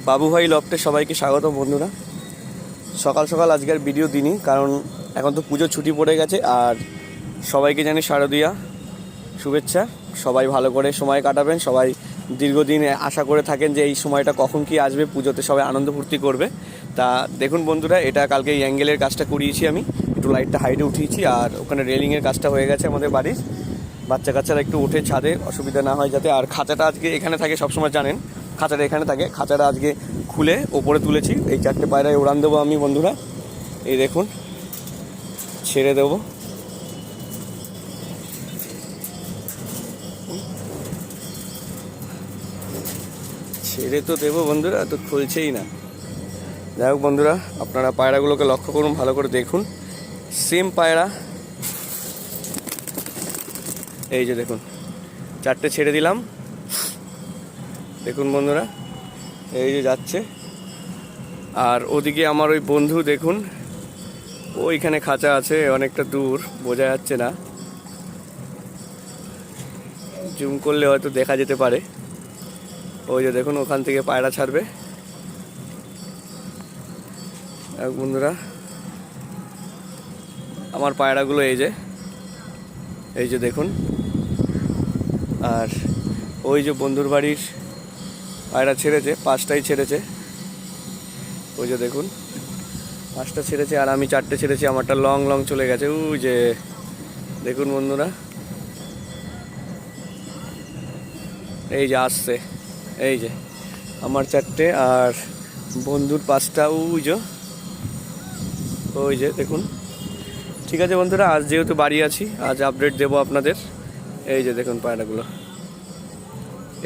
বাবুভাই লফটে সবাইকে স্বাগত বন্ধুরা। সকাল সকাল আজকের ভিডিও দিনই, কারণ এখন তো পুজোর ছুটি পড়ে গেছে। আর সবাইকে জানি শারদীয়া শুভেচ্ছা। সবাই ভালো করে সময় কাটাবেন। সবাই দীর্ঘদিন আশা করে থাকেন যে এই সময়টা কখন কি আসবে, পুজোতে সবাই আনন্দ ফুর্তি করবে। তা দেখুন বন্ধুরা, এটা কালকে এই অ্যাঙ্গেলের কাজটা করিয়েছি আমি, একটু লাইটটা হাইটে উঠিয়েছি। আর ওখানে রেলিংয়ের কাজটা হয়ে গেছে আমাদের বাড়ির। বাচ্চা কাচ্চারা একটু উঠে ছাদে, অসুবিধা না হয় যাতে। আর খাঁচাটা আজকে এখানে থাকে, সবসময় জানেন খাঁচাটা এখানে থাকে। খাঁচাটা আজকে খুলে ওপরে তুলেছি। এই 4টে পায়রায় উড়ান দেবো আমি বন্ধুরা। এই দেখুন, ছেড়ে দেবো। ছেড়ে তো দেবো বন্ধুরা, তো খুলছেই না। যাই হোক বন্ধুরা, আপনারা পায়রাগুলোকে লক্ষ্য করুন, ভালো করে দেখুন। সেম পায়রা, এই যে দেখুন 4টে ছেড়ে দিলাম। দেখুন বন্ধুরা, এই যে যাচ্ছে। আর ওদিকে আমার ওই বন্ধু দেখুন, ওইখানে খাঁচা আছে, অনেকটা দূর, বোঝা যাচ্ছে না। জুম করলে হয়তো দেখা যেতে পারে। ওই যে দেখুন, ওখান থেকে পায়রা ছাড়বে বন্ধুরা। আমার পায়রাগুলো এই যে দেখুন। আর ওই যে বন্ধুর বাড়ির পায়রা ছেড়েছে, 5টাই ছেড়েছে। ওই যে দেখুন 5টা ছেড়েছে, আর আমি 4টে ছেড়েছি। আমারটা লং লং চলে গেছে। ওই যে দেখুন বন্ধুরা, এই যে আসছে। এই যে আমার 4টে, আর বন্ধুর 5টা। ওই যে দেখুন। ঠিক আছে বন্ধুরা, আজ যেহেতু বাড়ি আছি, আজ আপডেট দেবো আপনাদের। এই যে দেখুন পায়রাগুলো,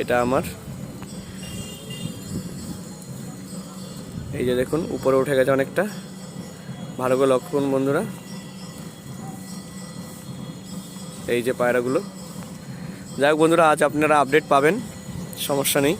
এটা আমার। এই যে দেখুন উপরে উঠে গেছে অনেকটা, ভালো করে লক্ষ্য করুন বন্ধুরা। এই যে পায়রাগুলো। যাই হোক বন্ধুরা, আজ আপনারা আপডেট পাবেন, সমস্যা নেই।